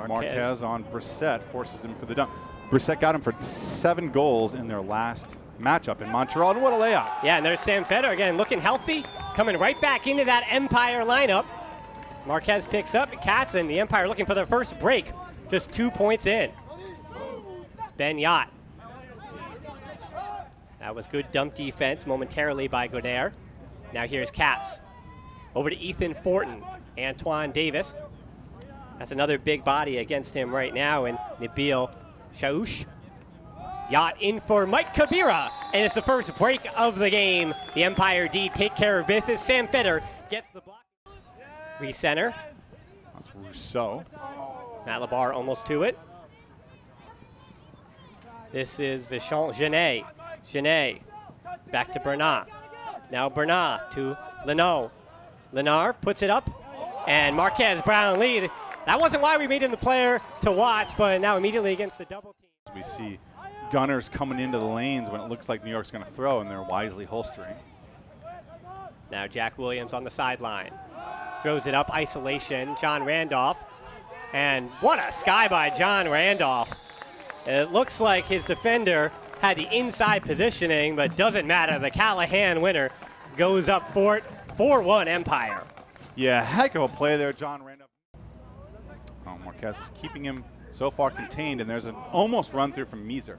Marquez on Brissett, forces him for the dunk. Brissett got him for 7 goals in their last matchup in Montreal, and what a layup. Yeah, and there's Sam Feder again, looking healthy, coming right back into that Empire lineup. Marquez picks up Cats, and the Empire looking for their first break, just 2 points in. It's Ben Yacht. That was good dump defense momentarily by Godert. Now here's Cats. Over to Ethan Fortin, Antoine Davis. That's another big body against him right now, and Nabil Chaouch. Yacht in for Mike Kabira, and it's the first break of the game. The Empire D take care of business. Sam Feder gets the block. Recenter. That's Rousseau. Matt Labar almost to it. This is Vichon Genet. Genet back to Bernat. Now Bernat to Leno. Lenard puts it up, and Marquez Brown lead. That wasn't why we made him the player to watch, but now immediately against the double team. We see gunners coming into the lanes when it looks like New York's going to throw, and they're wisely holstering. Now Jack Williams on the sideline. Throws it up, isolation, John Randolph. And what a sky by John Randolph. It looks like his defender had the inside positioning, but doesn't matter. The Callahan winner goes up for it, 4-1 Empire. Yeah, heck of a play there, John Randolph. Oh, Marquez is keeping him so far contained, and there's an almost run through from Meeser.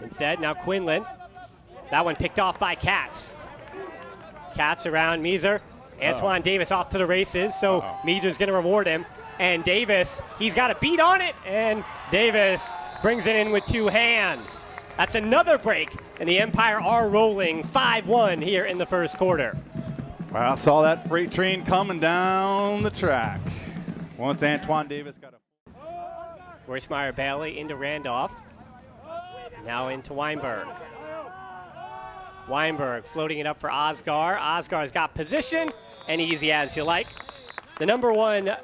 Instead, now Quinlan. That one picked off by Cats. Cats around Meeser. Antoine Davis off to the races, so Meeser's going to reward him. And Davis, he's got a beat on it, and Davis brings it in with 2 hands. That's another break, and the Empire are rolling 5-1 here in the first quarter. Well, saw that freight train coming down the track. Once Antoine Davis got a... Roycemeyer Bailey into Randolph. Now into Weinberg. Weinberg floating it up for Osgar. Osgar's got position, and easy as you like. The #1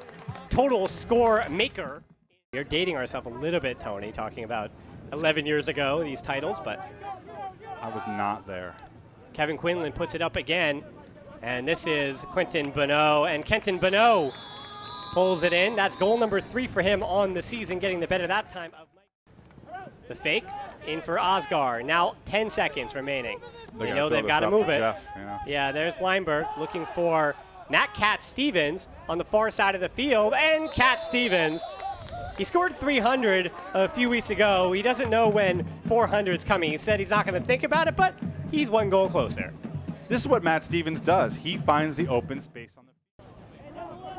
total score maker. We're dating ourselves a little bit, Tony, talking about 11 years ago, these titles, but I was not there. Kevin Quinlan puts it up again, and this is Quentin Bonneau, and Kenton Bonneau pulls it in. That's goal #3 for him on the season, getting the better that time of Mike. The fake in for Osgar. Now 10 seconds remaining. They know they've got to move it. Jeff, you know. Yeah, there's Weinberg looking for Nat Cat Stevens on the far side of the field, and Cat Stevens. He scored 300 a few weeks ago. He doesn't know when 400's coming. He said he's not going to think about it, but he's 1 goal closer. This is what Matt Stevens does. He finds the open space on the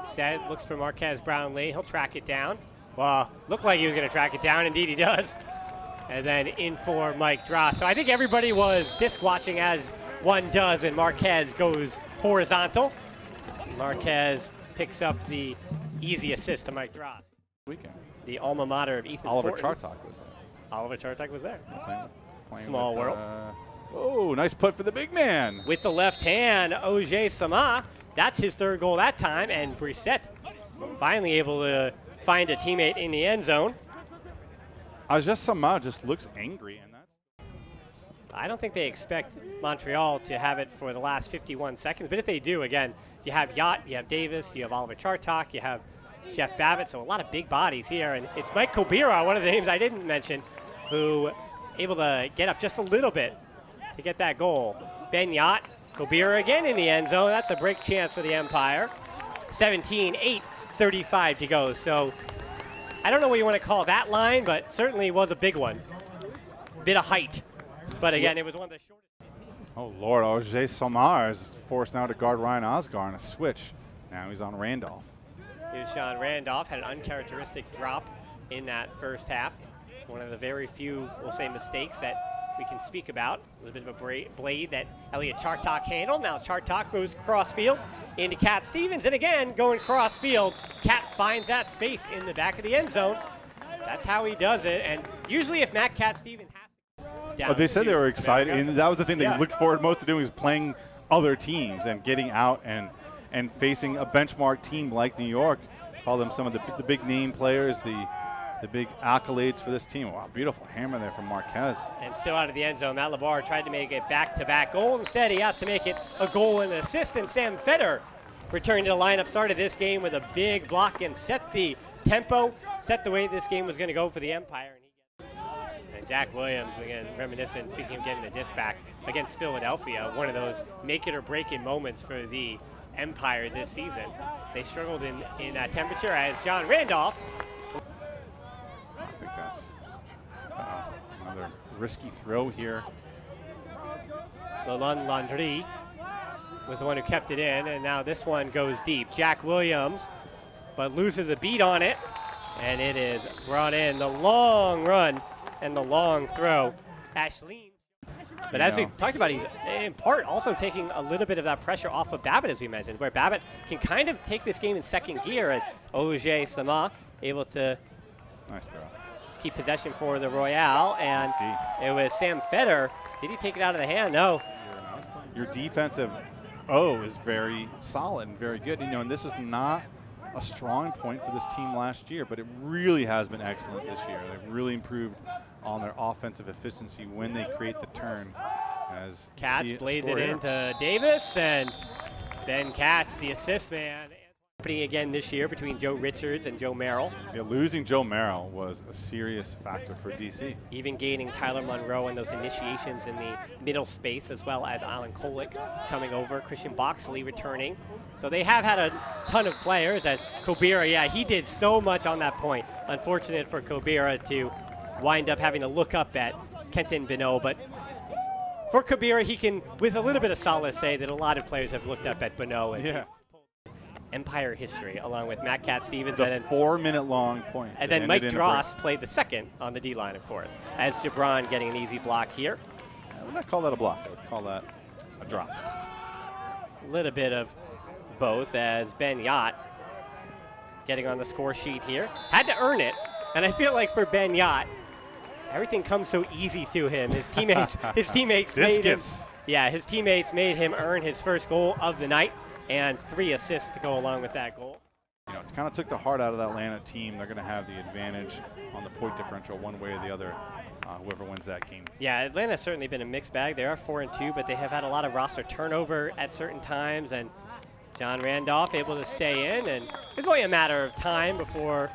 Set looks for Marquez Brownlee. He'll track it down. Well, looked like he was going to track it down. Indeed, he does. And then in for Mike Dross. So I think everybody was disc watching as one does, and Marquez goes horizontal. Marquez picks up the easy assist to Mike Dross. weekend. The alma mater of Ethan Oliver Fortin. Chartok was there. Oliver Chartok was there. Playing Small world. Oh, nice put for the big man. With the left hand, Oje Sama. That's his 3rd goal that time, and Brissett finally able to find a teammate in the end zone. Oje Sama just looks angry, and that's... I don't think they expect Montreal to have it for the last 51 seconds, but if they do, again, you have Yacht, you have Davis, you have Oliver Chartok, you have Jeff Babbitt, so a lot of big bodies here, and it's Mike Kobira, one of the names I didn't mention, who able to get up just a little bit to get that goal. Ben Yacht, Kobira again in the end zone. That's a break chance for the Empire. 17-8, 35 to go. So I don't know what you want to call that line, but certainly was a big one. Bit of height. But again, it was one of the shortest. Oh, Lord, Oje Samar is forced now to guard Ryan Osgar on a switch. Now he's on Randolph. Here's Sean Randolph, had an uncharacteristic drop in that first half. One of the very few, we'll say, mistakes that we can speak about. A little bit of a blade that Elliot Chartok handled. Now Chartok goes cross-field into Cat Stevens, and again, going cross-field. Cat finds that space in the back of the end zone. That's how he does it, and usually if Matt Cat Stevens has to down they said they were excited, America. and that was the thing they looked forward most to doing, is playing other teams and getting out and facing a benchmark team like New York. Call them some of the big name players, the big accolades for this team. Wow, beautiful hammer there from Marquez. And still out of the end zone, Matt Labar tried to make it back-to-back goal. Instead, he has to make it a goal and an assist, and Sam Feder returning to the lineup, started this game with a big block and set the tempo, set the way this game was going to go for the Empire. And Jack Williams, again, reminiscent, speaking of getting the disc back against Philadelphia, one of those make-it-or-break-it moments for the Empire this season. They struggled in temperature as John Randolph. I think that's another risky throw here. Lalonde Landry was the one who kept it in, and now this one goes deep. Jack Williams, but loses a beat on it, and it is brought in. The long run and the long throw. Ashleen. But as we talked about, he's in part also taking a little bit of that pressure off of Babbitt, as we mentioned, where Babbitt can kind of take this game in second gear as Auger Sama able to nice throw. Keep possession for the Royale, and it was Sam Feder. Did he take it out of the hand? No. Your defensive O is very solid and very good. And this is not a strong point for this team last year, but it really has been excellent this year. They've really improved on their offensive efficiency when they create the turn. As Katz blaze it into Davis, and Ben Katz, the assist man. Happening again this year between Joe Richards and Joe Merrill. Yeah, losing Joe Merrill was a serious factor for DC. Even gaining Tyler Monroe and those initiations in the middle space, as well as Alan Kolick coming over, Christian Boxley returning. So they have had a ton of players. As Kobira, yeah, he did so much on that point. Unfortunate for Kobira to wind up having to look up at Kenton Bonneau, but for Kobira, he can, with a little bit of solace, say that a lot of players have looked up at Bonneau as his Empire history, along with Matt Cat Stevens. The 4-minute-long point. And then Mike Dross played the second on the D-line, of course, as Gibran getting an easy block here. I would not call that a block. I would call that a drop. A little bit of both, as Ben Yacht getting on the score sheet here. Had to earn it, and I feel like for Ben Yacht, everything comes so easy to him. His teammates made him, his teammates made him earn his first goal of the night, and 3 assists to go along with that goal. It kind of took the heart out of that Atlanta team. They're going to have the advantage on the point differential one way or the other, whoever wins that game. Yeah, Atlanta's certainly been a mixed bag. They are 4-2, but they have had a lot of roster turnover at certain times, and John Randolph able to stay in, and it's only a matter of time before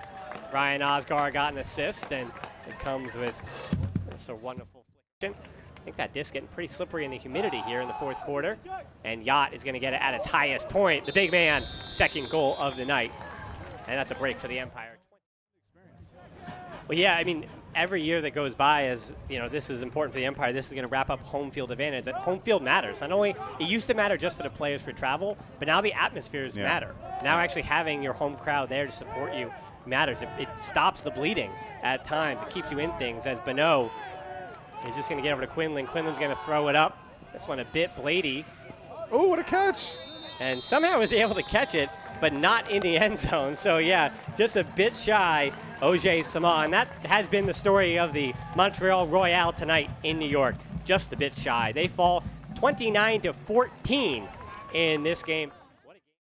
Ryan Osgar got an assist, and it comes with this a wonderful flick. I think that disc getting pretty slippery in the humidity here in the fourth quarter. And Yacht is going to get it at its highest point. The big man, second goal of the night. And that's a break for the Empire. Well, yeah, I mean, every year that goes by, as this is important for the Empire, this is going to wrap up home field advantage. That home field matters. Not only, it used to matter just for the players for travel, but now the atmospheres matter. Now actually having your home crowd there to support you matters. It stops the bleeding at times. It keeps you in things, as Bonneau is just going to get over to Quinlan. Quinlan's going to throw it up. This one a bit Blady. Oh, what a catch. And somehow was able to catch it, but not in the end zone. So, yeah, just a bit shy, Auger Sama. And that has been the story of the Montreal Royal tonight in New York. Just a bit shy. They fall 29-14 in this game.